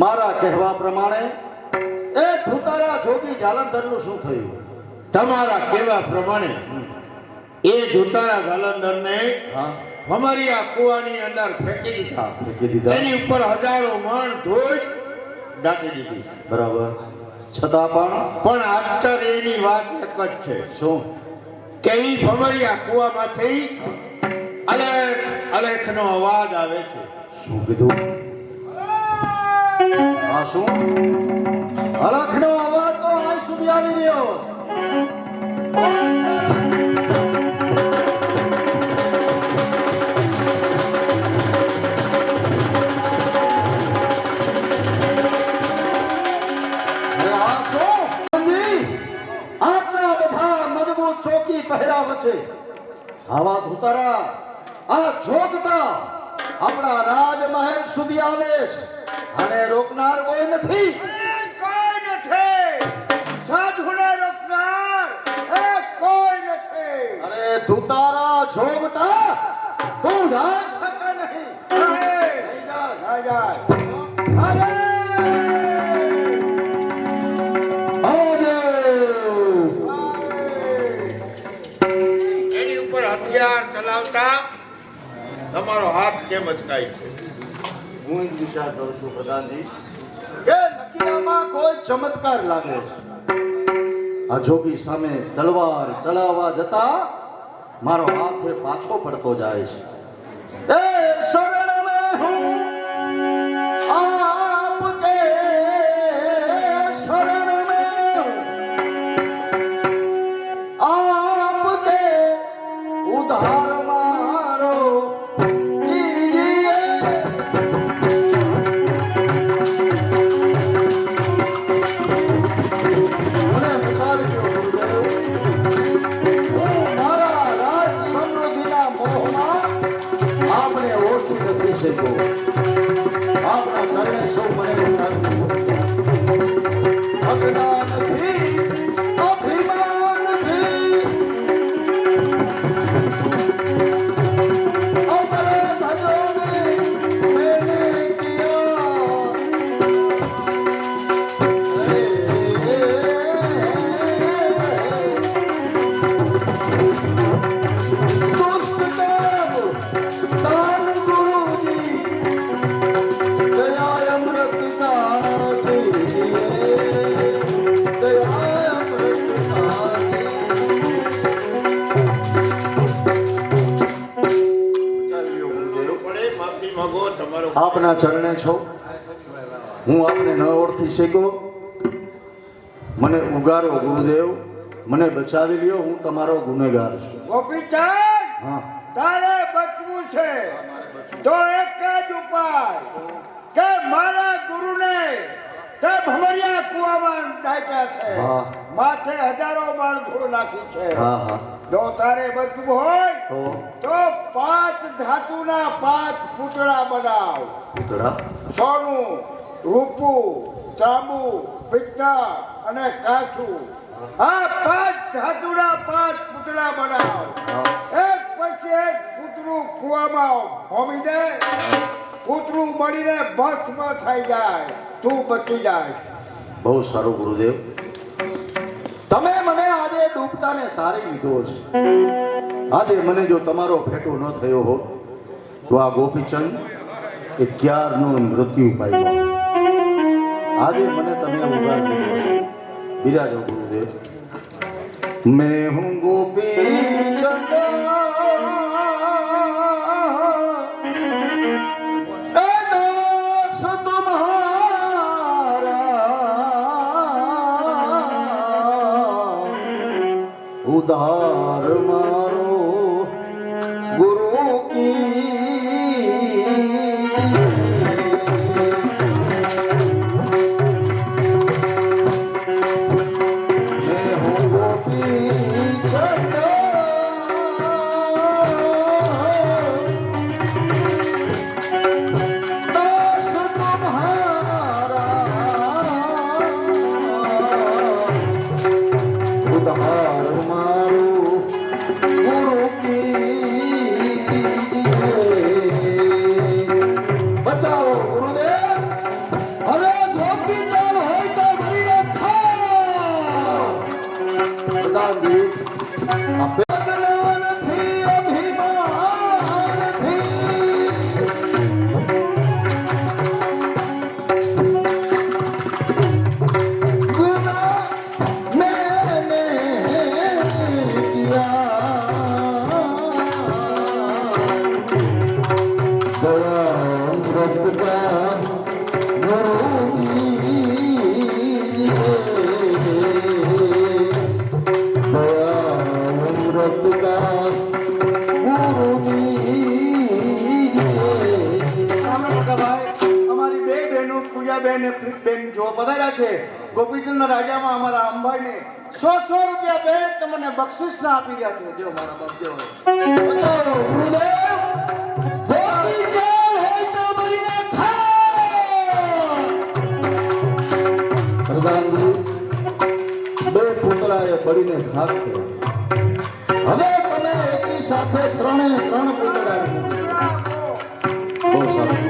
મારા કહેવા પ્રમાણે એ ધુતારા જોગી જાલંધરનું શું થયું? તમારા કહેવા પ્રમાણે એ ધુતારા જાલંધરને અમારી આ કુવાની અંદર ફેંકી દીધા. એની ઉપર હજારો મણ ધૂળ દાટી દીધી. બરાબર. છતાં પણ આખર એની વાત એક જ છે. શું? કે ઈ ભમરિયા કુવામાંથી અલેખ અલેખનો અવાજ આવે છે. શું કીધું? આ શું? અલખનો અવાજ તો અહીં સુધી આવી રહ્યો ચોકી પહેરા વચ્ચે આવા ધુતારા આ જોગટા આપણા રાજમહેલ સુધી આવે અને રોકનાર કોઈ નથી. કોઈ નથી. સાધુને રોકનાર કોઈ નથી. અરે ધુતારા જોગટા તું જાય શકે નહીં. હથિયાર ચલાવતા તમારો હાથ કેમ અચકાય છે? હું જ વિચાર કરું છું પ્રધાનજી કે નકીરામાં કોઈ ચમત્કાર લાગે છે. આ જોગી સામે તલવાર ચલાવવા જતા મારો હાથ પાછો પડતો જાય છે. એ શરણ મેં હું આપકે શરણ મેં હું આપકે ઉધાર મારો કીજીએ. મને બચાવી દો ગુરુદેવ. હું મારા રાજ સમૃદ્ધિના મોહમાં આપને ઓળખી નથી શક્યો. આપના ચરણે સૌ મને બચાવી દો. અજ્ઞાન નથી, અભિમાન નથી. આપના ચરણે છો. હું આપને ન ઓળખી શક્યો. મને ઉગારો ગુરુદેવ. મને બચાવી લ્યો. હું તમારો ગુનેગાર છું. ગોપીચંદ, હા, તારે બચવું છે તો એક જ ઉપાય કે મારા ગુરુને તે ભમરિયા કુવામાં ડાક્યા છે. માથે હજારો માણ ધૂળ નાખી છે. હા હા. જો તારે બચવું હોય તો 5 ધાતુના 5 પૂતળા બનાવ. પૂતળા? સોનું, રૂપું, તાંબુ, પિત્તળ અને કાચું. આ 5 ધાતુના 5 પૂતળા બનાવ. એક પછી એક પૂતળું કુવામાં હોમી દે. પૂતળું બળીને ભસ્મ થઈ જાય. તું બચી જાય. બહુ સારું ગુરુદેવ. તમે મને આજે ડૂબતાને તારી લીધો છે. આજે મને જો તમારો ફેટો ન થયો હોત તો આ ગોપીચંદ એ ક્યારનો મૃત્યુ પામ્યો. આજે મને તમે ઉગાડી દીધો છે. બિરાજો ગુરુદેવ. મેં હું ગોપીચંદ उधार मारो गुरु की અમારી બે બહેનો પૂજાબેન અને પ્રીતબેન જો પધાર્યા છે ગોપીચંદ રાજામાં અમારા અંબાઈને 100 રૂપિયા બે તમને બક્ષિસ ના આપી રહ્યા છે. જો મારા બાપ જો ચાલો ગુરુદેવ ગોપીચંદ હે તો બલીને ખા પ્રધાનજી બે પુતળાએ બળીને ખાક કર્યા. હવે તમે એકી સાથે ત્રણે ત્રણ પુતળા બહુ સારું.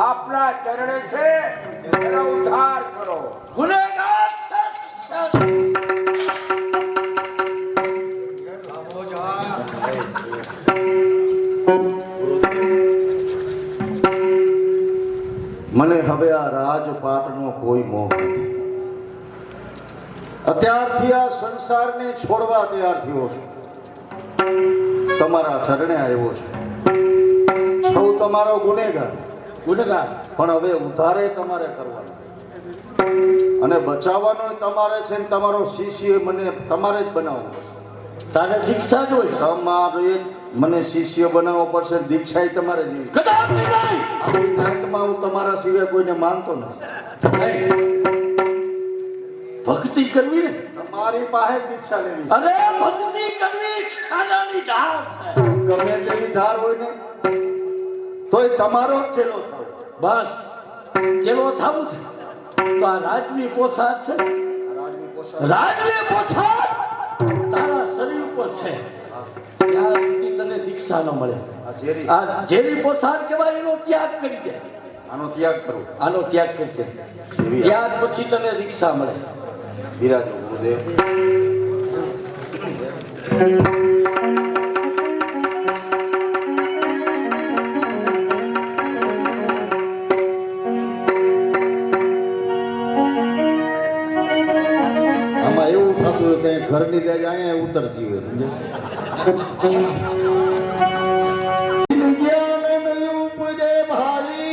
આપના ચરણે છે એનો ઉદ્ધાર કરો. ગુનેગાર મને હવે આ રાજપાટનો કોઈ મોહ નથી. અત્યારથી આ સંસારને છોડવા તૈયાર થયો છું. તમારા ચરણે આવ્યો છું. સૌ તમારો ગુનેગાર પણ હવે ઉધારે તમારે કરવાનો અને બચાવવાનો તમારે છે ને તમારો શિષ્ય મને તમારે જ બનાવવો પડશે. તારે દીક્ષા જ હોય. તમારે જ મને શિષ્ય બનાવવો પડશે. દીક્ષા તમારે જ નહીં. કદાપી નહીં. આખી નાતમાં હું તમારા સિવાય કોઈને માનતો નથી. ભક્તિ કરવી ને તમારી પાસે જ દીક્ષા લેવી. અરે ભક્તિ કરવી ખાનાની ધાર છે. ગમે તેવી ધાર હોય ને તોય તમારો જ ચેલો થવો. બસ ચેલો થવું છે તો આ રાજવી પોશાક છે. રાજવી પોશાક રાજવી પોશાક તારા શરીર ઉપર છે ત્યાં સુધી તને દીક્ષા ન મળે. આ ઝેરી આ જેવી પોશાક કહેવાય એનો ત્યાગ કરી દે. આનો ત્યાગ કરો. આનો ત્યાગ કરી દે. ત્યાગ પછી તને દીક્ષા મળે. વિરાજો ગુરુદેવ. આમાં એવું થતું હોય કે ઘરની ત્યાં અહીંયા ઉતરતી હોય. જ્ઞાન નહીં ઉપજે ભાઈ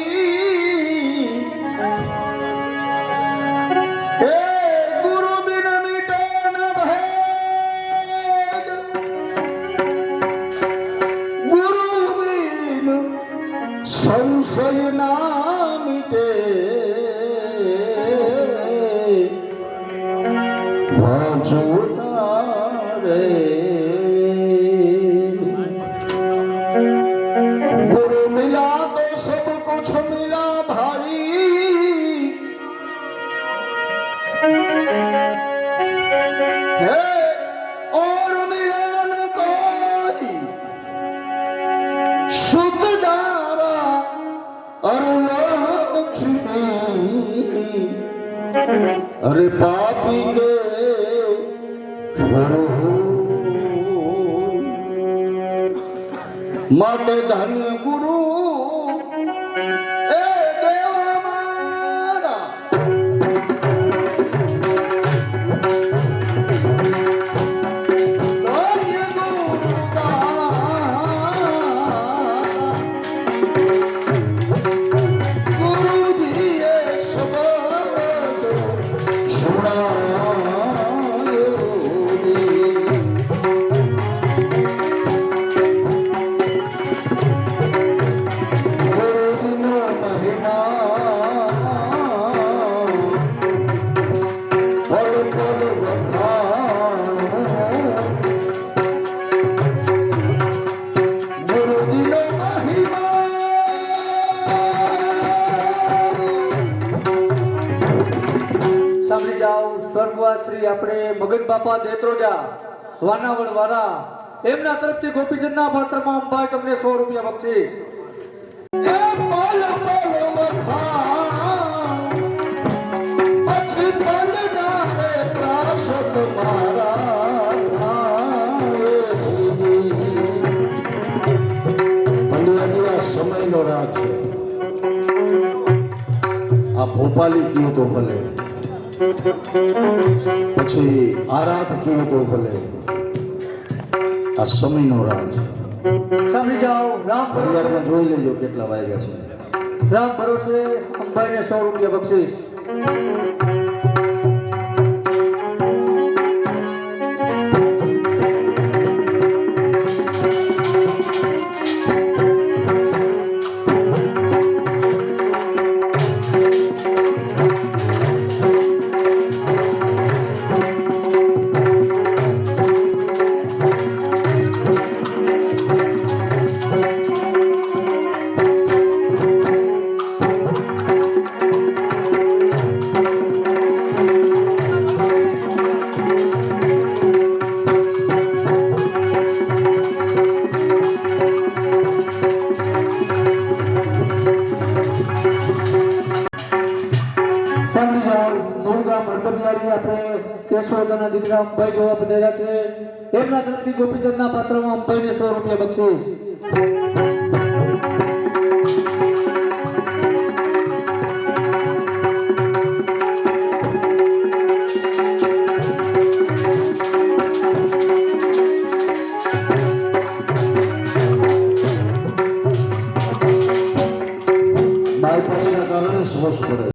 હે ગુરુ બિન મિટે ન ભેદ. ગુરુ બિન સંશય ના મિટે. વાંચો તારે गुरु मिला तो सब कुछ मिला भाई. है और मिला न कोई शुद्ध दारा और लक्ष्मी. अरे पापी के घरो માટે ધન્ય ગુરુ એ દેવા મારા. ધન્ય ગુરુ દાતા ગુરુજીએ શબ્દ સુણાયો. બદલિયારી આપણે મગન બાપા દેત્રોજા વાનાવડ વાળા એમના તરફથી ગોપીચંદના પાત્રમાં અંબાઈ તમને 100 રૂપિયા બક્ષીસ. એ પલ પલ વખાણ, પછી પલડારે ત્રાસક મારા થાય. ભંડિયાની આ સમયનો રાગ છે. આ ભોપાલી કયું તો ભલે, પછી આરાધ કયું તો ભલે, આ સમયનો રાગ છે. સાંભળી જાઓ. રામ પરિવારમાં જોઈ લેજો કેટલા વાગ્યા છે. રામ ભરોસે અંબાઈને 100 રૂપિયા બક્ષીસ. કેશોદાના દીકરા અંબાઈ જોવા પધાર્યા છે. એમના તરફથી ગોપીચંદના પાત્રમાં અંબાઈને 100 રૂપિયા બક્ષીસ. બાયપાસના કારણે શ્વાસ પડે.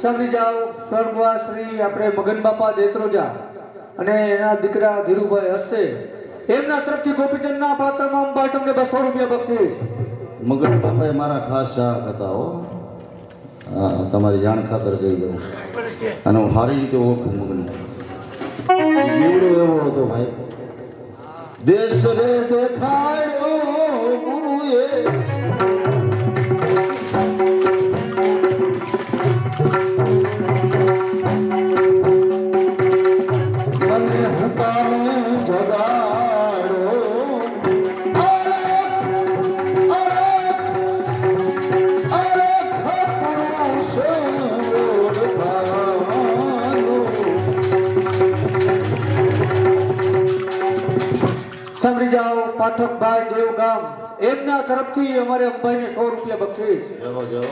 સાંભળી જાઓ. સ્વર્ગવાસ શ્રી આપણે મગન બાપા દેત્રોજા અને એના દીકરા ધીરુભાઈ હસ્તે એમના તરફથી ગોપીચંદના પાત્રમાં અંબાઈ તમને 200 રૂપિયા બક્ષીસ. મગન બાપાએ મારા ખાસ ચાહક હતા હો. તમારી જાણ ખાતર કહી દઉં, અને હું સારી રીતે ઓળખું મગન. એવડો એવો હતો ભાઈ. દેશ રે દેખાયો ગુરુએ, મને હુકામે જગાડો. સાંભળી જાઓ. પાઠકભાઈ દેવગામ એમના તરફથી અમારે અંબાઈને 100 રૂપિયા બક્ષીસ. જવો જવો.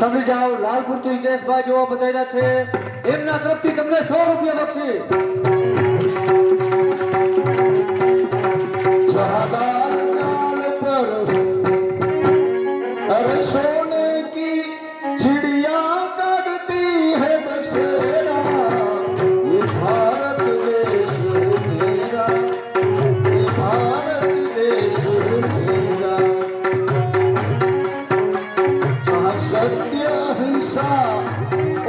સાંભળી જાઓ. લાલપુરથી હિતેશભાઈ જોવા બતાવ્યા છે. એમના તરફથી તમને 100 રૂપિયા બક્ષીસ. शहादाल पर अरे सोने की चिड़िया करती है बसेरा. ये भारत देश मेरा, ये भारत देश मेरा. जहाँ सत्य अहिंसा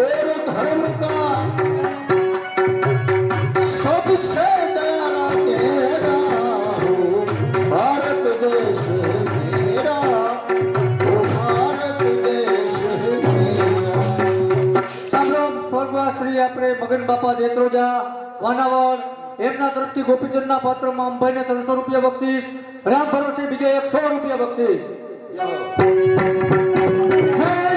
और धर्म का सबसे डरा तेरा हो भारत देश मेरा, हो भारत देश मेरा. સાંભળો. સ્વર્ગવાસ શ્રી આપણે મગન બાપા દેત્રોજા વાનાવર એમના તરફથી ગોપીચંદના પાત્રમાં અંબાઈને 300 રૂપિયા બક્ષીસ. રામ ભરોસે બીજે 100 રૂપિયા બક્ષીસ. Hey!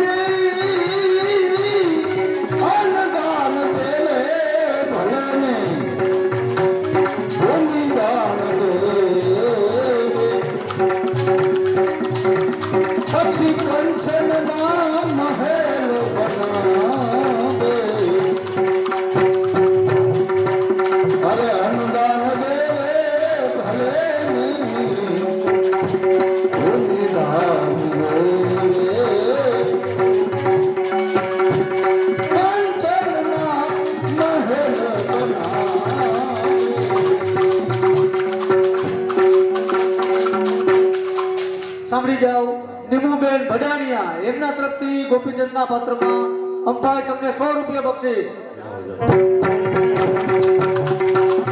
કડાણિયા એમના તરફથી ગોપીચંદના પાત્રમાં અંબાઈ તમને 100 રૂપિયા બક્ષિસ.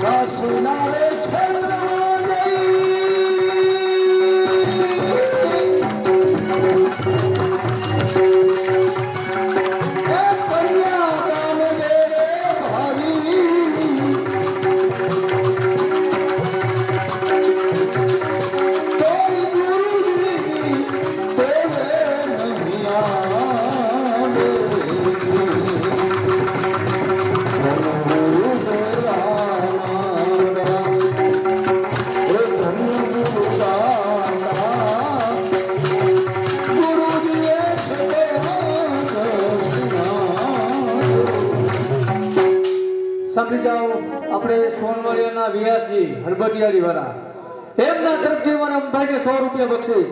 કાશીના રે છેતરામાં જઈ, એ કન્યાદાન દે રે ભાઈ, તોય ગુરુજીની દેવે નહીં આવે. સાંભળી જાઓ આપણે સોનવરિયાના વ્યાસજી હરબટિયાળી વાળા એમના તરફથી મને અંબાઈને 100 રૂપિયા બક્ષિસ.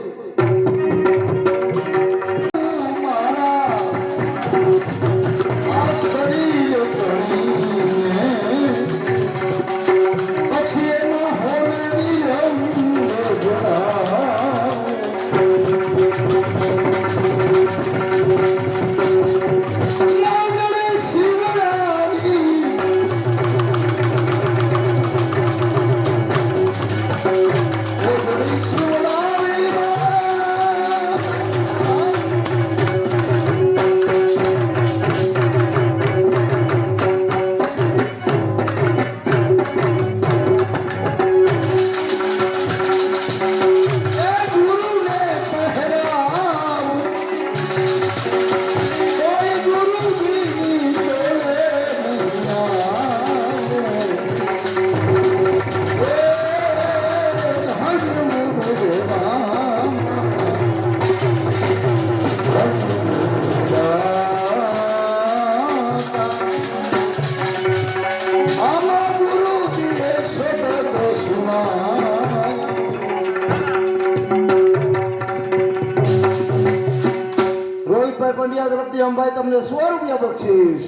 રોહિતભાઈ પંડ્યા તરફથી અંબાઈ તમને 100 રૂપિયા બક્ષિસ.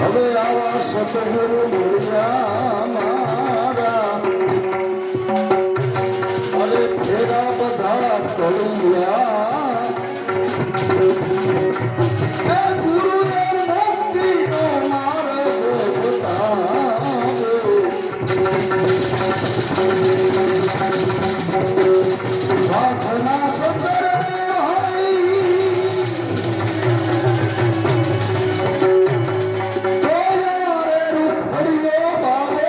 હવે આવા સતગુરુ મળ્યા મારા, અરે ફેરા બધા કર્યા, એ ગુરુદેવ મુક્તિનો માર્ગ બતાવ્યો. પ્રાર્થના સતરે ભાઈ, તોયારે રૂખડીયો બાબો,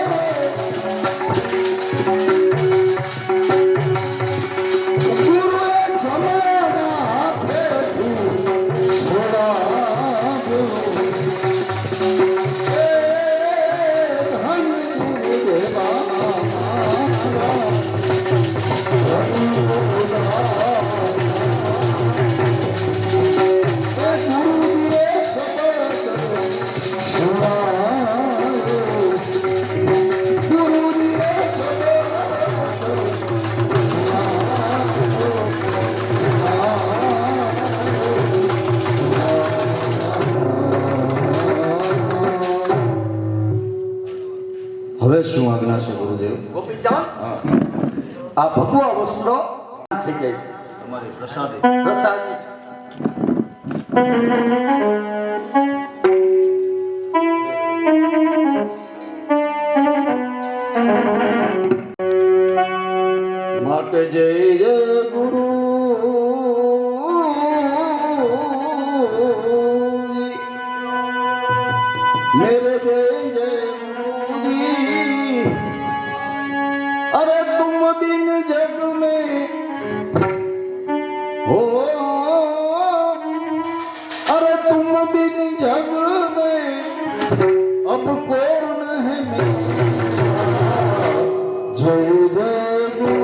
ગુરુએ જમાના હાથેથી છોડાવ્યો. એ ધન ગુરુદેવા મારા, હવે શું આજ્ઞા છે ગુરુદેવ? ગોપીચંદ હા, આ ભગવા વસ્ત્રો થઈ જાય છે તમારી પ્રસાદી. પ્રસાદી છે. માટે જય જય ગુરુ, मेरे जय जय गुरुजी, अरे तुम बिन जग में हो, अरे तुम बिन जग में अब कौन है मेरा, जय जय गुरु।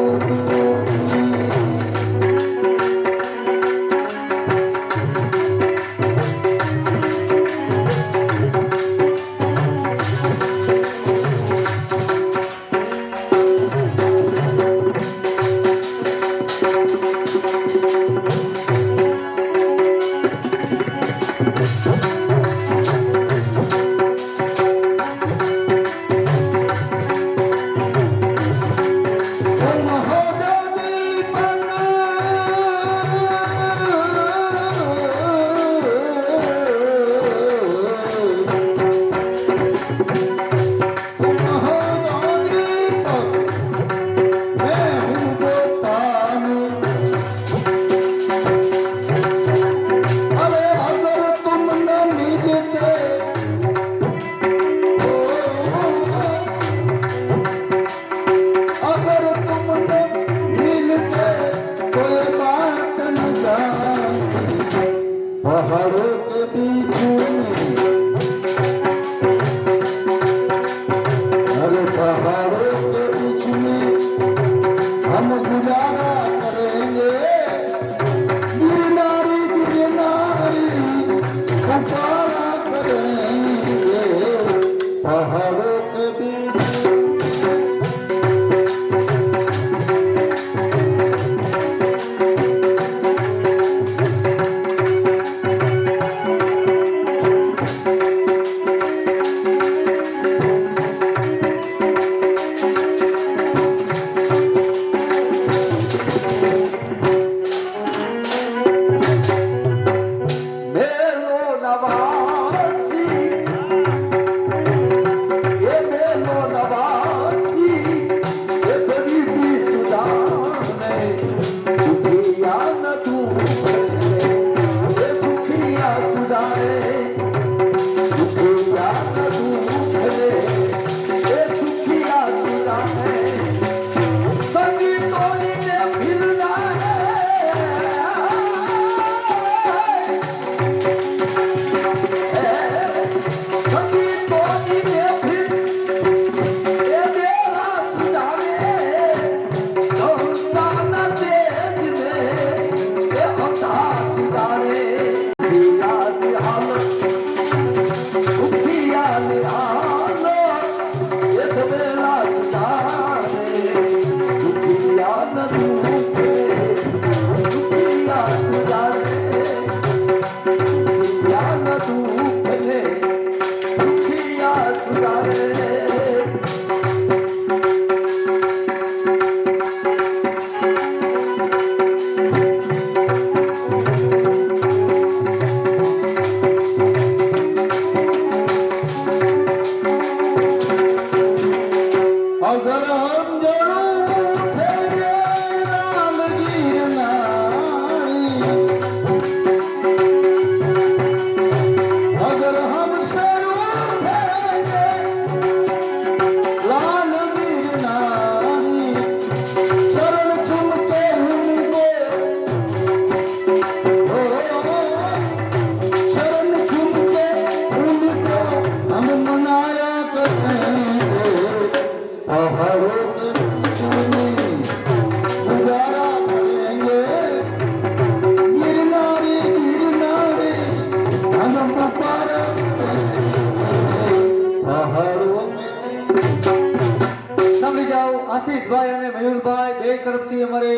મહેશભાઈ અને મયુરભાઈ બે તરફથી અમારે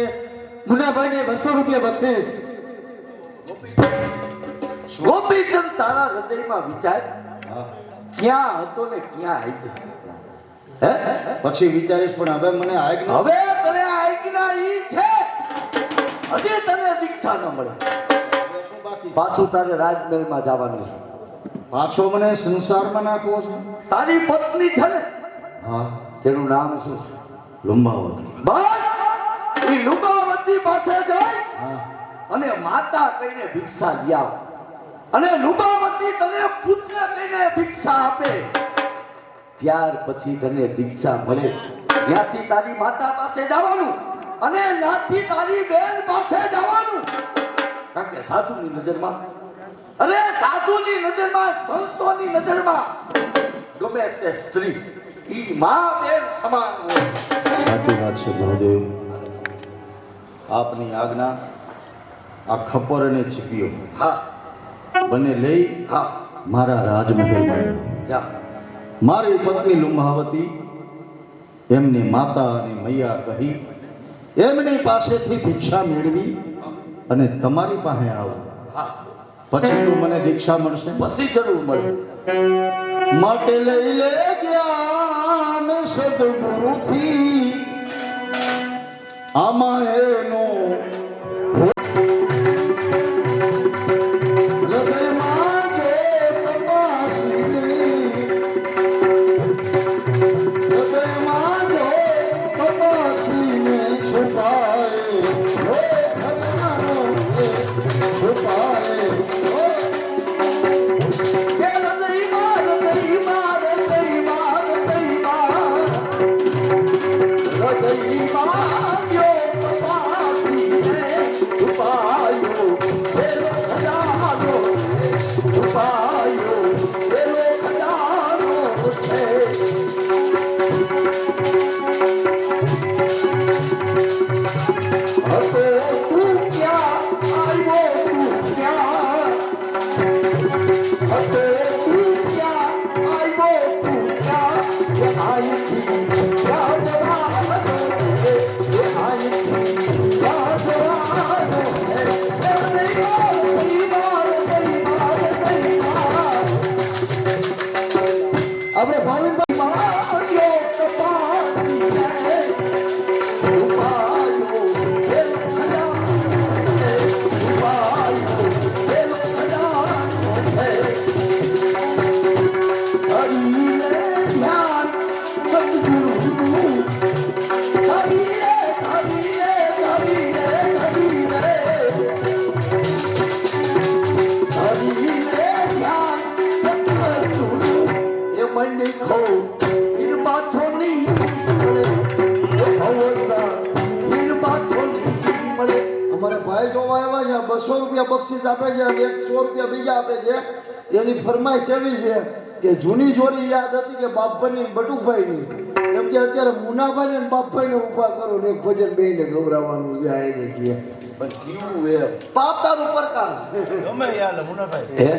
મુન્નાભાઈને 200 રૂપિયા બક્ષિસ. ગોપીચંદ તારા હૃદયમાં વિચાર હા. ક્યાં હતો ને ક્યાં આવી હે પછી વિચારીશ, પણ હવે મને આજ્ઞા. હવે તને આજ્ઞા ઈ છે હજી તને દીક્ષા ન મળે હવે શું બાકી? પાછું તારે રાજમહેલમાં જવાનું છે. પાછો મને સંસારમાં નાખવો છે? તારી પત્ની છે ને હા. તેનું નામ શું છે? લુંબાવતી. બસ એ લુબાવતી પાસે જઈ હા. અને માતા કહીને ભિક્ષા લઈ આવ અને લુબાવતી તને પુત્ર કહીને ભિક્ષા આપે ત્યાર પછી તને દીક્ષા મળે. ત્યાંથી તારી માતા પાસે જવાનું અને ત્યાંથી તારી બેન પાસે જવાનું. કારણ કે સાધુની નજરમાં અને સાધુની નજરમાં સંતોની નજરમાં ગમે તે સ્ત્રી ઈ મા બેન સમાન હોય. સાચી વાત છે ગુરુદેવ. આપની આજ્ઞા. આ ખપર અને ચીપીઓ હા બંને લઈ હા મારા રાજમહેલમાં જા મારી પત્ની લુંબાવતી એમની માતા અને મૈયા કહી એમની પાસેથી ભિક્ષા મેળવી અને તમારી પાસે આવું. હા પછી તો મને દીક્ષા મળશે. પછી જરૂર મળે. માટે લઈ લે જ્ઞાન સદગુરુથી આમાં એનો હૃદયમાં જે તપાસીને હૃદયમાં જો તપાસીને છુપાય હો ખજાનો એ છુપાય હો. આપણે અમારે ભાઈ જોવા આવ્યા છે, 200 રૂપિયા બક્ષિસ આપે છે અને 100 રૂપિયા બીજા આપે છે. એની ફરમાઈશ એવી છે કે જૂની જોડી યાદ હતી કે બાપભાઈની બટુભાઈની, એમ કે અત્યારે મુનાભાઈ ને બાપભાઈને ઊભા કરો ને એક ભજન બેયને ગૌરાવાનું છે. આ કે પણ કેવું એ બાપ તારું પ્રકાર ગમે યાર મુનાભાઈ હે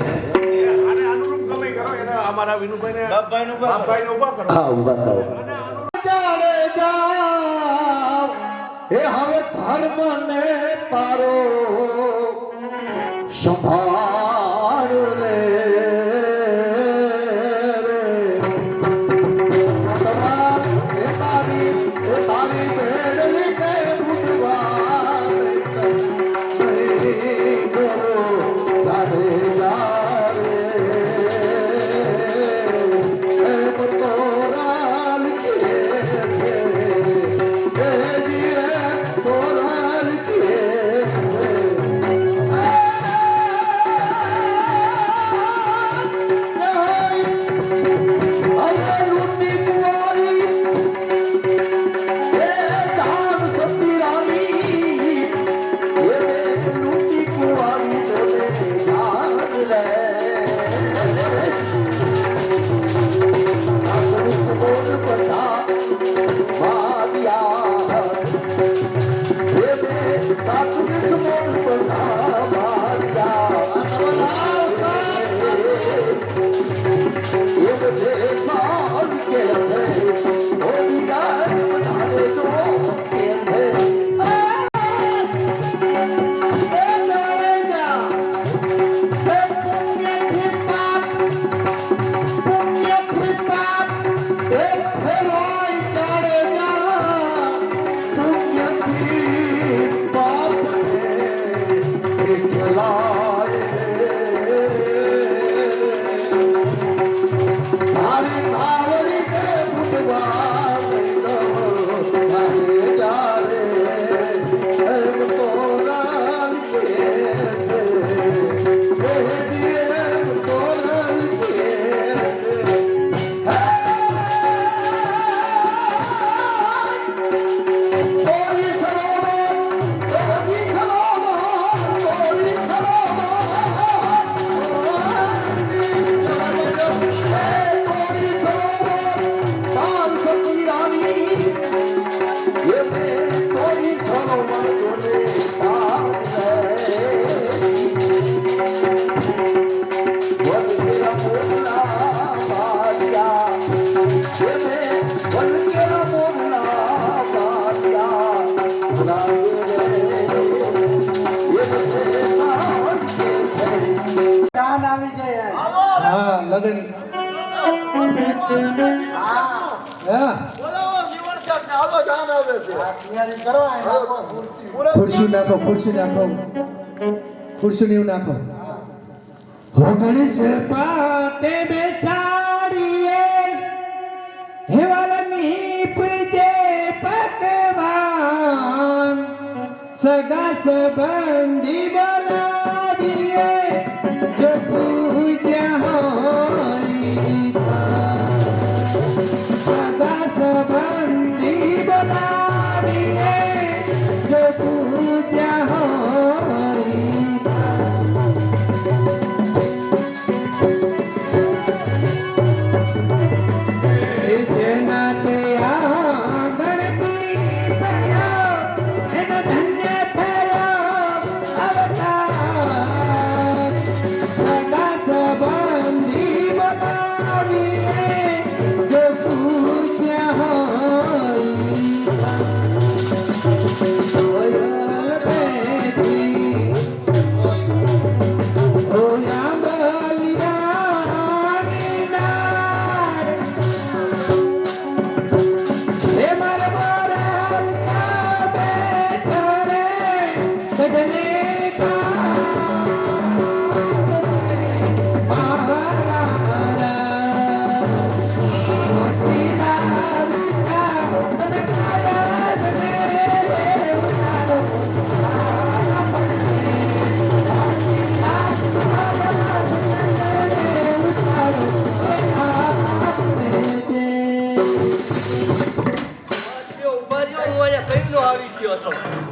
આને અનુરૂપ ગમે કરો એને અમારા વિનુભાઈને બાપભાઈનું બાપભાઈને ઊભા કરો. હા ઊભા થાઓ. ચાલે જાવ એ હવે ધર્મ ને તારો સંભાળ લે તારી બેડની કે બુધવા Oh, જાન આવી જાય હા લગન હા તૈયારી કરો ખુરશી નાખો ખુરશી નાખો ખુરશી ને એવું નાખો હો ગણેશ પાટે બેસાડીએ હેવાલની પૂજે પકવાન સગા સંબંધી બોલાવીએ જો પૂજ્યા હોય સગા સંબંધી બોલાવીએ જો પૂજ્યા હોય જેના તે ગણપતિ થયો એનો ધન્ય થયો અવતાર સદા સંબંધી બનાવીએ જો પૂજ્યા હોય બેઠી ઓયા બલિયાની નાર હે મારે મોરા બેઠો રે સજને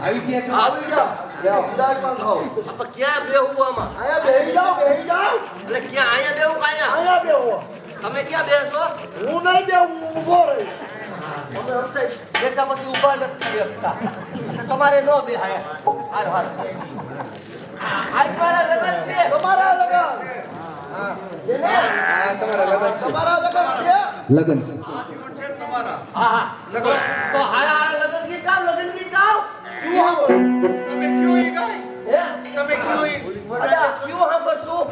આવી ગયા છો ક્યાં બેહવું આમાં બેહી જાઓ એટલે ક્યાં અહીંયા બેહવું કાયા અહીંયા બેહો તમે ક્યાં બેસો હું નહીં બેહું ઊભો રહી અમે હમતે બેઠા પછી ઊભા નથી શકતા તમારે ન બેહાયા હાર હાર આજ મારા લગન છે તમારા લગન તમારા લગન છે હા હા લગન તો હારા હારા લગન ગીત ગાઓ તમે કયો ઈ અલા ક્યું સાંભળશું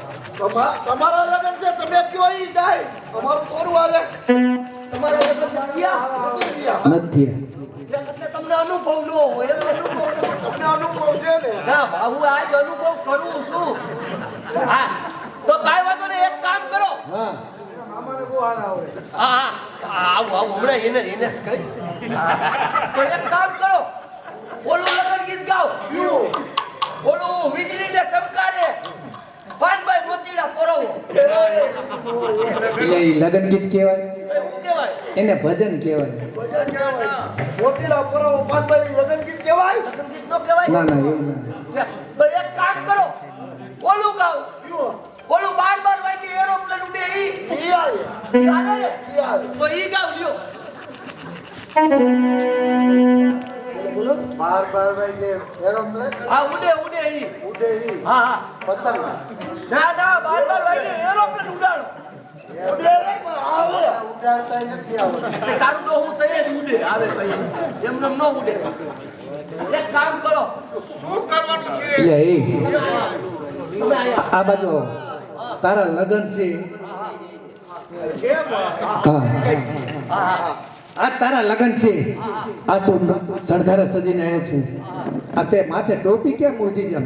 તમારા લગન છે તમે કયો ઈ જાય અમારું થોડું હાલે તમારા લગન ક્યાં નથી એટલે તમને અનુભવ ન હોય એમ તમને અનુભવ છે ને ના બાબુ આજ અનુભવ કરું છું હા તો કાઈ વાંધો નહીં એક કામ કરો હા અમારે બહુ હારા હોય હા આવું હમણાં એને કહીશ તો એક કામ કરો ઓલું લગન ગીત ગાઓ ઓલું વીજળીને ચમકારે પાનભાઈ મોતીડા પરોવો એટલે ઈ લગન ગીત કહેવાય એવું કહેવાય એને ભજન કહેવાય ભજન કહેવાય મોતીલા પરાવો પાનભાઈ લગન ગીત કહેવાય લગન ગીત નો કહેવાય ના ના એવું ના તો એક કામ કરો ઓલું ગાઓ ઓલું 12 વાગે એરોપ્લેન ઉડે ઈ આવે ચાલે તો ઈ ગાવ લ્યો બોલો બાર વાગે એરોપ્લેન હા ઉડે ઈ ઉડે ઈ હા પતંગ ના 12 વાગે એરોપ્લેન ઉડાડો ઉડે રે પણ આવે ઉડાડતા નથી આવડતું તારું તો હું તૈયાર જ ઉડે આવે ભાઈ એમને ન ઉડે એક કામ કરો શું કરવાનું છે એટલે એ તમે આયા આ બાજુ આવો. તારા લગન છે કેમ હા આ તારા લગન છે આ તું સરદારે સજીને આવ્યો છું આ તે માથે ટોપી કેમ મૂકી છે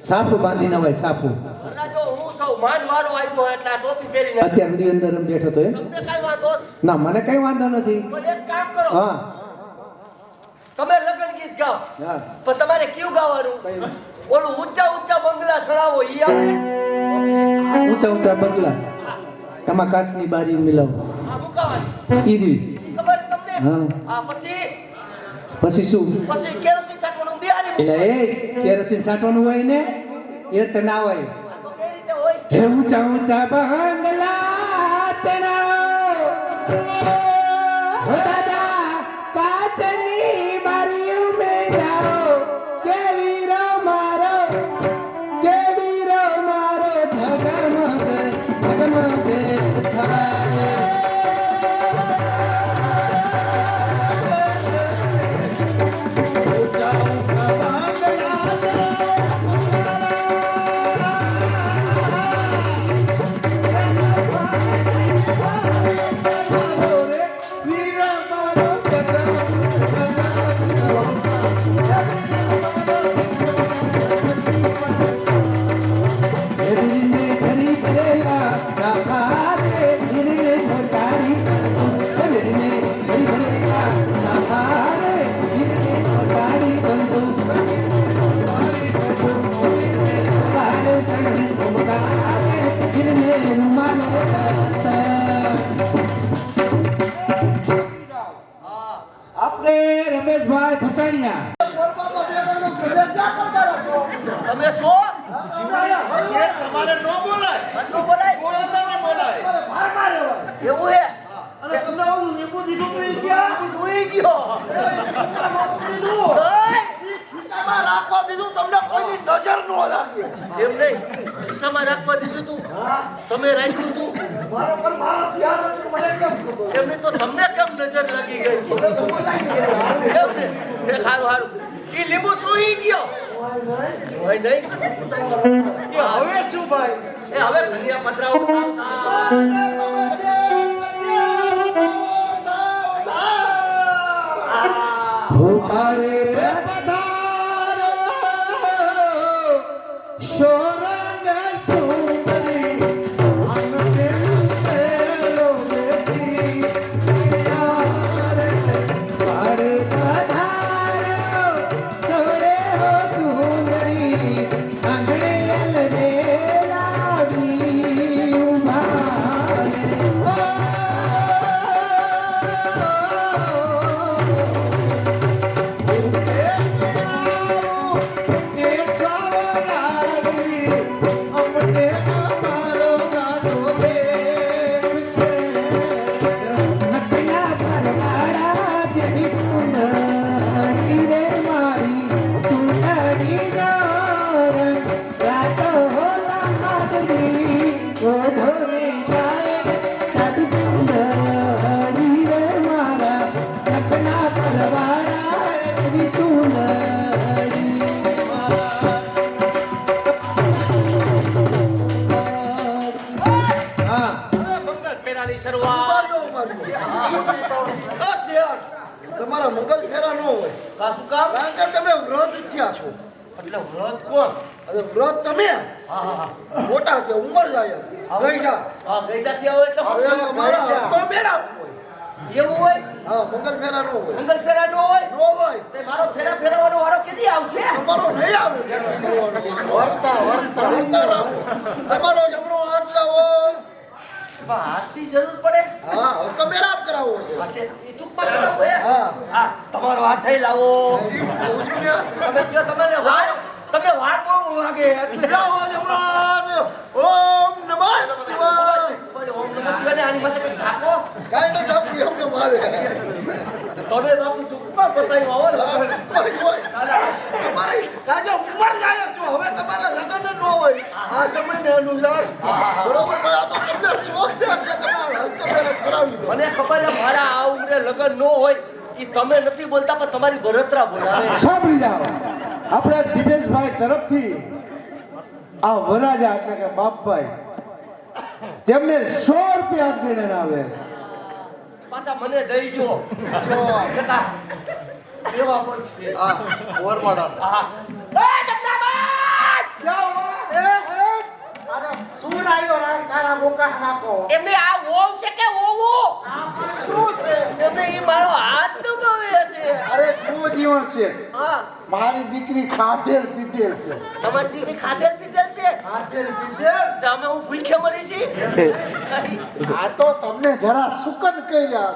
સાફું બાંધીને હોય સાફું અલા જો હું સૌ માન વાળો આવ્યો એટલે આ ટોપી પહેરીને અત્યાર સુધી અંદર બેઠો તો એમ તમને કઈ વાંધો છે? ના મને કઈ વાંધો નથી તો એક કામ કરો હા તમે લગન ગીત ગાઓ હા પણ તમારે કયું ગાવાનું ઓલું ઊંચા બંગલા સળાવો ઈ આપણે ઊંચા ઊંચા બંગલા તમા કાચની બારી મિલાવો આ મુકાવાનું ઈરી ખબર તમને હા. આ પછી શું કેરોસીન છાંટવાનું બિહારી એટલે એ કેરોસીન છાંટવાનું હોય ને એ તો ના હોય તો કઈ રીતે હોય હે ઊંચા ઊંચા બંગલા ચણાવો હો દાદા કાચની બારી ઉમેરાવો કેવી રો મારો ઝગમગ થાય આપણે રમેશભાઈ ભટાણિયા તમે છો તમારે ન બોલાય નો બોલાય બોલાતા ન બોલાય એવું હે અને તમને ઓલું લીંબુ દીધું પડી ગયા જોઈ ગયો ખીચામાં રાખવા દીધું તમને કોઈની નજર ન લાગે એમ નહીં ખિસ્સામાં રાખવા દીધું તું તમે રાખ્યું તું બરોબર મારાથી આ નજર મને કેમ ખબર એમને તો તમને કેમ નજર લાગી ગઈ એમ ને એ સારું સારું એ લીંબુ સુઈ ગયો હોય નહીં હવે શું ભાઈ એ હવે ઘડિયા પતરાઓ સાવધાન ભૂખારે પધારો સોરંગ સુંદરી અંગે પેલો બેસી યાર પારે પધારો સોરે હો સુંદરી અંગણે લને લાવી શરૂઆત તમારા મંગલ ફેરા ન હોય કાસુ કામ કારણ કે તમે વ્રત થયા છો એટલે વ્રત કોણ અને વ્રત તમે હા મોટા છે ઉંમર જાય ગઈઢા હા ગઈડા થયા હોય એટલે હવે અમારા હસ્તો મેરા હોય એવું હોય હા મંગલ ફેરા ન હોય મંગલ ફેરા નો હોય ન હોય તે મારો ફેરા ફેરવાનો વારો કેદી આવશે તમારો નહીં આવે વર્તા વર્તા વર્તા રાખો તમારો જમણો હાથ લાવો હાથની જરૂર પડે હા હસ્તો મેરાપ કરાવો છે એ ચૂપમાં કરાવો હે હા હા તમારો હાથ થઈ લાવો એ કહું છું ને તમે કયો તમને વાર બહુ લાગે એટલે જાઓ જમણો હાથ ઓમ નમઃ શિવાય ઓમ નમઃ શિવાય આની માથે કંઈક ઢાંકો કાંઈ ન ઢાંકું એમ તો મારે તમે બાપુ ચૂપમાં બતાવ્યું આવો તમારી કારણ કે ઉંમર જાય છે હવે તમારા લગ્ન ન હોય આ સમયને અનુસાર બરોબર પણ આ તો તમને શોખ છે કે તમારા હસ્તમેળાપ કરાવી દો મને ખબર છે મારા આ ઉંમરે લગ્ન ન હોય એ તમે નથી બોલતા પણ તમારી બળતરા બોલાવે સાંભળી જાઓ આપણે દિનેશભાઈ તરફથી આ વરાજા એટલે કે બાપભાઈ તેમને 100 રૂપિયા આપીને આવે પાછા મને દઈ જો જતા એવા પણ છે હા ઓરમાડા હા એ જમનાબાદ ક્યાં હુઆ અરે શું આવ્યો રામ તારા બોકા નાખો એમને આ ઓવ છે કે ઓવો આ પણ શું છે એમને એ મારો હાથ દબાવે છે અરે શું જીવન છે હા મારી દીકરી ખાધેલ પીધેલ છે તમારી દીકરી ખાધેલ પીધેલ છે ખાધેલ પીધેલ તો અમે હું ભૂખે મરી છી આ તો તમને જરા સુકન કહી રહ્યા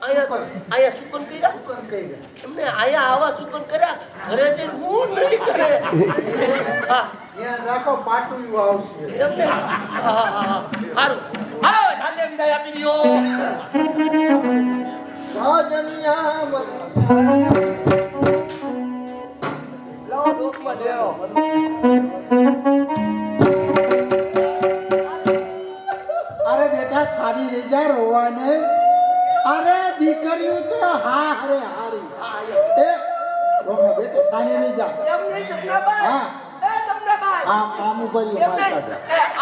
છે અહીંયા સુકન કર્યા સુકન કહી રહ્યા એમને અહીંયા આવા સુકન કર્યા ઘરે જઈને હું નહીં કરે હા ધ્યાન રાખો પાટું આવશે એમને સારું હાલો ધાન્ય વિદાય આપી દો સાજનિયા લાવો ડોકમાં લેવો અરે બેટા છાડી રહી જા રોવાને અરે દીકરીઓ તો હા હરે હારી એ રોમા બેટા છાડી રહી જા એમ નહીં જમનાબાઈ હા એ જમનાબાઈ આમ આમ ઉપર એમને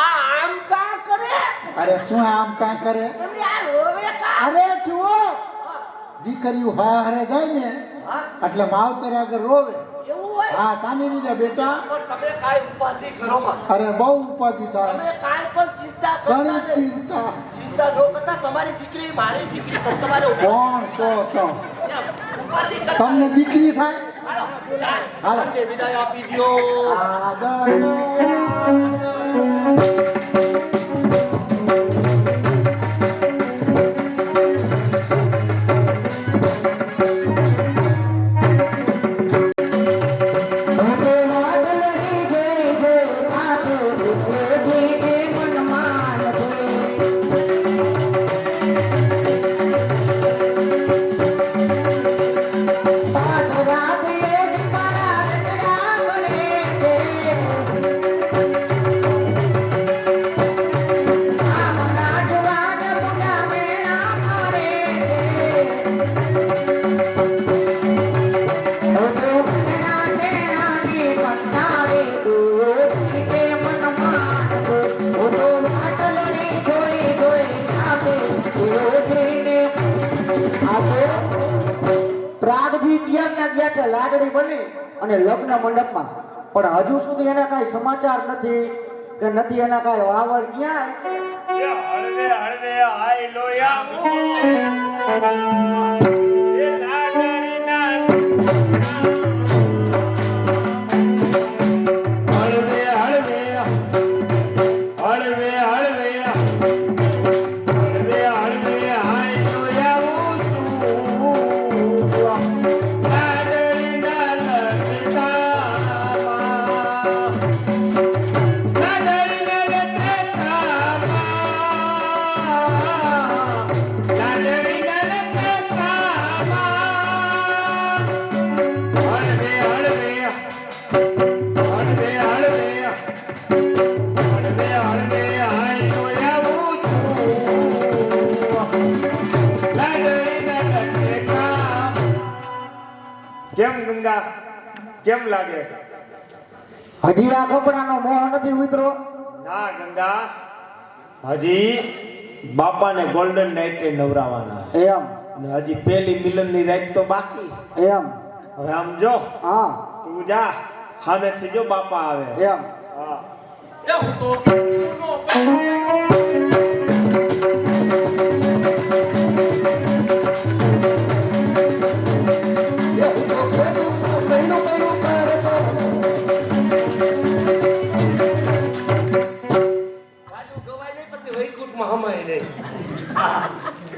આમ કા કરે અરે શું આમ કાં કરે એમને આ રોવે કા અરે જુઓ દીકરીઓ હા હરે જાય ને હા એટલે માવતર આગળ રોવે એવું હોય હા છાડી રહી જા બેટા પણ તમે કાંઈ ઉપાધિ કરો માં અરે બહુ ઉપાધિ થાય તમે કાંઈ પણ ચિંતા કરતા ઘણી નહીં. ચિંતા ચિંતા ન કરતા તમારી દીકરી મારી દીકરી પણ તમારે કોણ છો તમે ઉપાધિ કરતા તમને દીકરી થાય હાલો ચાલ હાલો. તમને વિદાય આપી દ્યો આદરનો પ્રાગજી ક્યારના ગયા છે લાગણી બની અને લગ્ન મંડપમાં, પણ હજુ સુધી એના કાંઈ સમાચાર નથી કે નથી એના કાંઈ વાવડ ક્યાં હળવે હળવે આઈ લોયા એ લાડણીના હળવે હળવે હળવે હળવે હળવે હળવે આઈ લોયા લાડણીના કેમ ગંગા કેમ લાગે? હજી આ કપડાનો મોહ નથી ઉતરો? ના ગંગા, હજી બાપાને ગોલ્ડન નાઇટ નવરાવાના એમ ને હજી પેલી મિલન ની રાત તો બાકી છે. એમ હવે આમ જો હા તું જા સામેથી જો બાપા આવે. એમ હા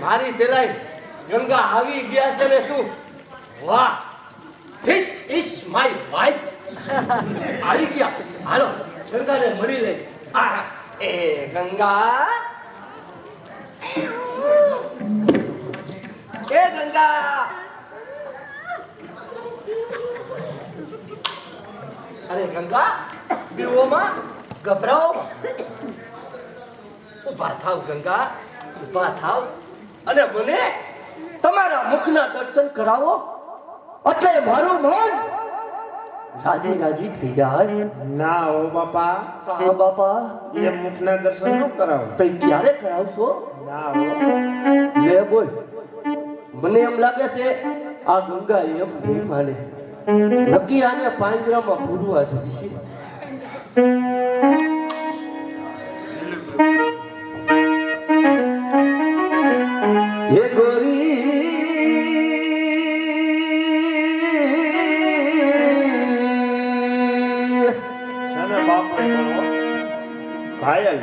મારી પેલા ગંગા આવી ગયા છે ને શું? વાહ, ધીસ ઇઝ માય વાઇફ. આવી ગયા, હાલો ગંગાને મળી લે. એ ગંગા, એ ગંગા, અરે ગંગા, બીઓમાં ગભરાઓ, ઉભા થાવ ગંગા, ઉભા થાવ અને મને તમારા મુખના દર્શન કરાવો એટલે મારું મન રાજી રાજી થઈ જાય. ના હો બાપા, હા બાપા, એ મુખના દર્શન ન કરાવો. તો ક્યારે કરાવશો? ના હો, લે બોલ. મને એમ લાગે છે આ ગંગા એમ નહીં માને, નક્કી આને પાંજરામાં પૂરવા જોઈશે. ये गोरी છે ને બાપ ઘાયલ.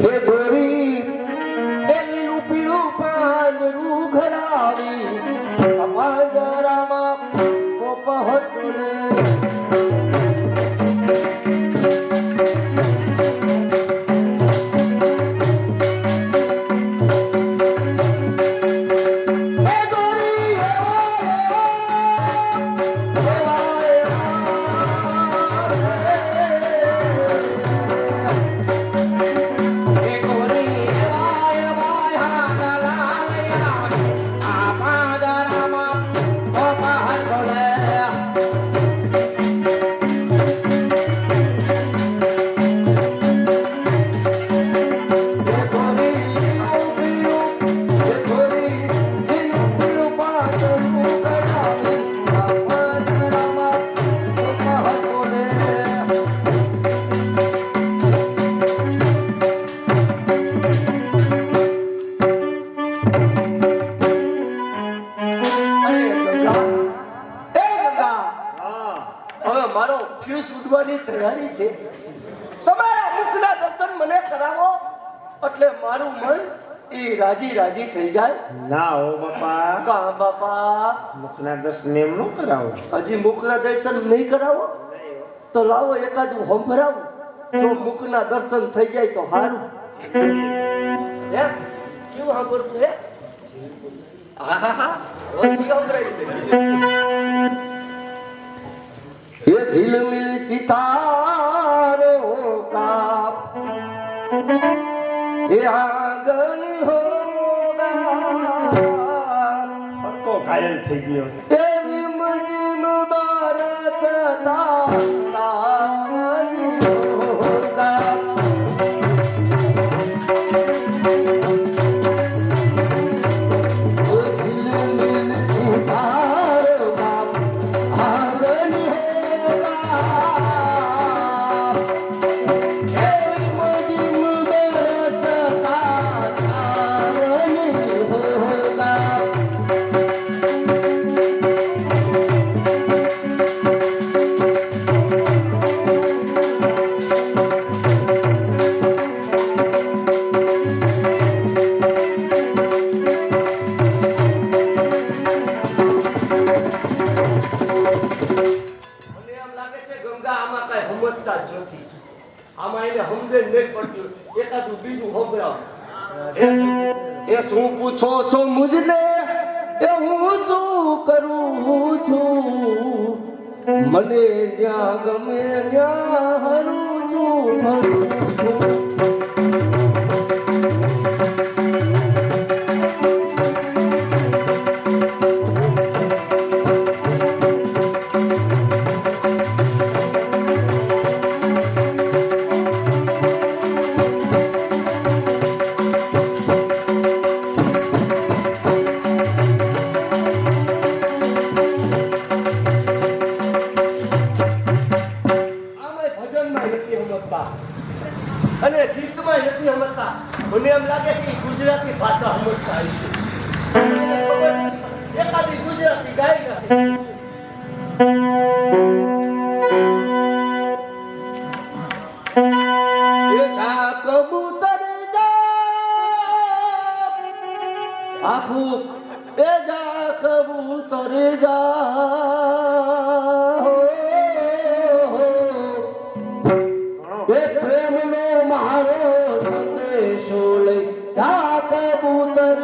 हे गोरी એ લીલું પીળું પાંદરું ઘરાવી પાંજરામાં કોપ હતો ને તૈયારી છે. તમારા મુખના દર્શન મને કરાવો એટલે મારું મન એ રાજી રાજી થઈ જાય. ના હો બાપા, કા બાપા, મુખના દર્શન એમ ન કરાવો. હજી મુખના દર્શન નહીં કરાવો તો લાવો એકાદું સંભળાવો. જો મુખના દર્શન થઈ જાય તો સારું. હે કેવું સાંભળતું હે? હા હા ये झिलमिल सितारों का ये आंगन होगा. હરકો ઘાયલ થઈ ગયો. ये रिम झिम बरसता सावन होगा. છોકરા એ શું પૂછો છો મુજને એ હું શું કરું છું મને જ્યાં ગમે ત્યાં હરું છું ફરું છું અને ગીતમાં નથી સમજતા મને એમ લાગે કે ગુજરાતી ભાષા સમજતા હશે એકાદી ગુજરાતી ગાઈ નથી કબૂતર આખું એ જા કબૂતર પ્રેમનો મારો સંદેશો લઈ જા કબૂતર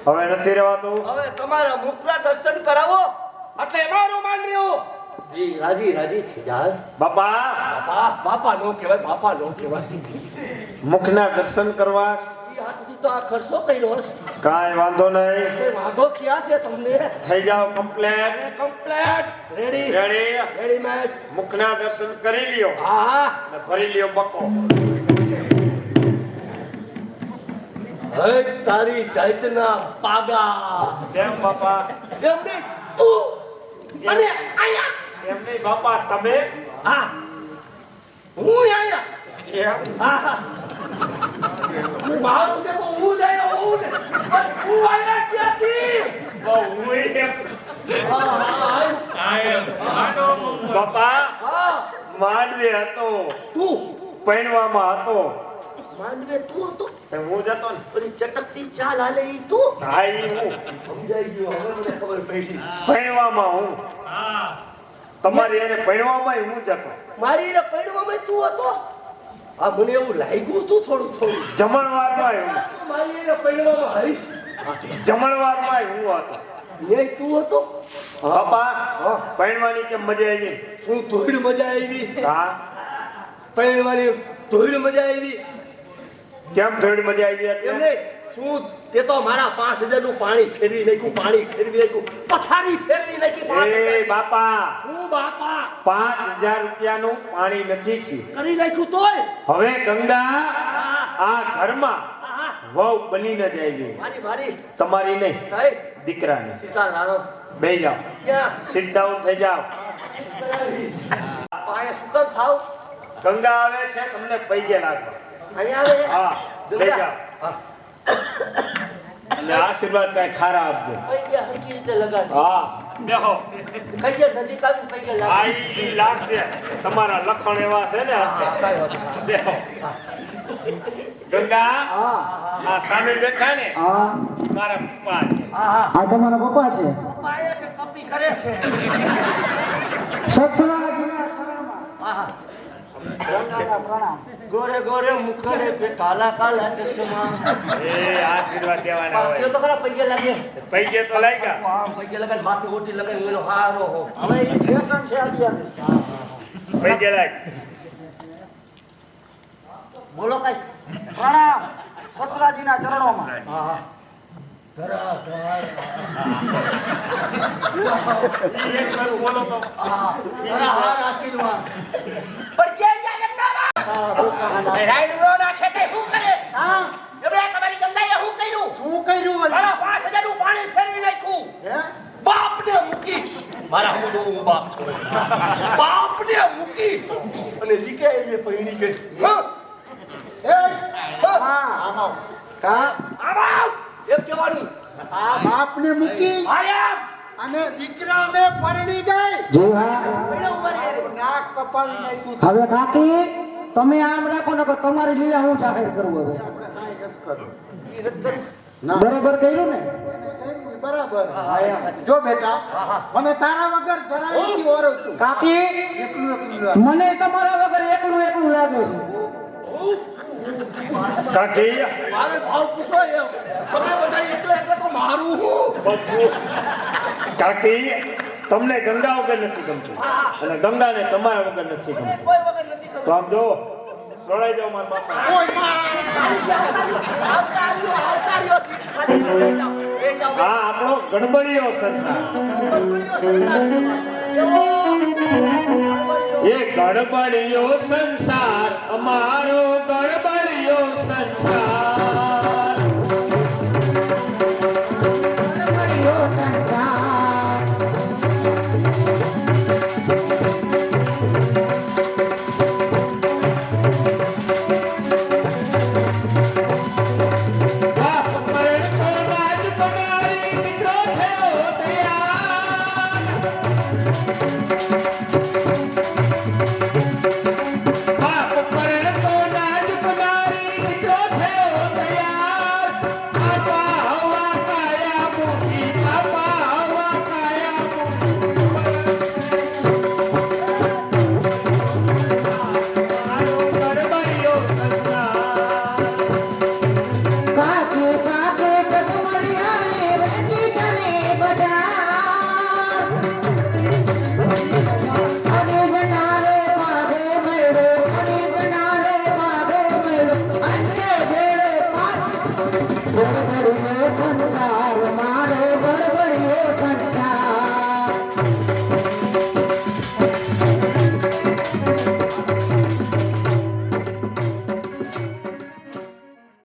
હવે નથી રહેવાતું. હવે તમારા મુખના દર્શન કરાવો એટલે અમારો માન રહ્યો જી રાજી રાજી થઈ જાય બાપા બાપા નો કહેવાય બાપા નો કહેવાય મુખના દર્શન કરવા ઈ હાથથી તો આ ખર્ચો કર્યો છે કાંઈ વાંધો નહીં. કોઈ વાંધો ક્યાં છે તમને થઈ જાઓ complete. Complete ready ready. Ready મેચ મુખના દર્શન કરી લ્યો હા અને ભરી લ્યો બકો. હે તારી જાતના પાગા કેમ બાપા? એમને તું અને આયા એમ નહીં બાપા, તમે હા હું આયા એમ હા હું મારું છે તો હું જ આયા હું ને પણ હું આયા ક્યાંથી હું એમ હા બાપા હા માંડવે હતો, તું પૈણવામાં હતો. માંડવે તું હતો હું જતો ને ઓલી ચટકતી ચાલ હાલે ઈ તું ભાઈ હું સમજાઈ ગયું હવે મને ખબર પડી પૈણવામાં હું તમારી એને પૈણવામાં હું જતો. મારી રે પૈણવામાં તું હતો આ મને એવું લાગ્યું તું થોડું થોડું જમણવારમાં હું મારી રે પૈણવામાં હઈશ જમણવારમાં હું હતો. ન્યાય તું હતો બાપા પૈણવાની કેમ મજા આવી? શું ધોઈડ મજા આવી હા પૈણવાની ધોઈડ મજા આવી કેમ થોડી મજા આવી એમ હતી? નહીં શું તે તો મારા 5000 નું પાણી ફેરવી નાખ્યું પાણી ફેરવી નાખ્યું પથારી ફેરવી નાખી 5000 એ બાપા હું બાપા 5000 રૂપિયાનું પાણી નથી થયું. કરી નાખ્યું તોય હવે ગંગા હા, આ ઘરમાં હા, વહુ બની ન જાય. મારી મારી તમારી નહીં, સાહેબ દીકરાની. સીતારામ બે જાઓ, ક્યાં sit down થઈ જાઓ. પાયે સુકર થાવ ગંગા આવે છે તમને પૈગે લાગે. અહીંયા આવે હા બે ગંગા. જાઓ હા, અને આશીર્વાદ કઈ ખારા આપજો. પૈગે હરખી રીતે લગાડ હા દેખો કઈ નજીક આવી પૈગે આ લાગ ઈ લાગશે. તમારા લખણ એવા છે ને. દેખો ગંગા આ સામે બેઠા ને હા મારા પપ્પા છે. આ તમારા પપ્પા છે પાયે છે પપ્પી કરે છે સસરાજીના શરણમાં. હા પ્રણામ. ગોરે ગોરે મુખડે पे काला काला चश्मा એ આશીર્વાદ દેવાના ये હોય तो खरा पैगे लगे પૈકે તો લાગ્યા आम पैगे लगे माथे ओटी लगे मेलो हारो हो હવે એ ફેશન છે અત્યારે પૈકે લાગ बोलो कई પ્રણામ સસરાજીના ચરણોમાં हां हां धरा धरा એક વાર બોલો તો धरा हार आशीर्वाद पर क्या या लगता राइड रो ना खेते હું કરે હા એબરે તમારી ગંગાએ હું કર્યું શું કર્યું વળી? મારા 5000 નું પાણી ફેરવી નાખ્યું હે બાપને મૂકી મારા હું હું બાપ છું બાપને મૂકી અને લીકે એને પૈણી ગઈ હા એ હા આવો કા આવ એમ કહેવાનું આ બાપને મૂકી આયા અને દીકરાને પરણી ગઈ જી હા પેલો ઉપર નાક કપાવી નાખ્યું હવે કાકી તમે આમ રાખો ને કે તમારી લીલા હું જાહેર કરું હવે આપણે કાંઈ નથી કરવું. ના બરોબર કર્યું ને કર્યું બરાબર જો બેટા મને તારા વગર જરાય નથી ઓરવતું કાકી એકલું એકલું લાગે. મને તમારા વગર એકલું એકલું લાગે છે કાકી મારે ભાવ પૂછો એમ તમે બધા એટલે તો મારું હું કાકી તમને ગંગા વગર નથી ગમતું અને ગંગાને તમારા વગર નથી ગમતું કોઈ વગર નથી તો આમ જો જોડાઈ જાઓ મારા બાપા ઓય માં આવતાર્યો છે ખાલી સમજાઈ જાઓ એ જાઓ આ આપણો ગડબડીયો સંસાર એ ગડબડીયો સંસાર અમારો ગડબડીયો સંસાર બાપ પરણતો રાજ બનારી દીકરો થયો તૈયાર બાપ પરણતો રાજ બનારી દીકરો થયો તૈયાર બાપા હવા કાયા મૂકી બાપા હવા કાયા મારો ગડબડીયો સંસાર કાકે કાકે કદમરિયાને વેટી તને બજાર અરે બનારે માગે મેળો અરે બનારે માગે મેળો અંતે ભેળે પાછ ગોળ ગોળ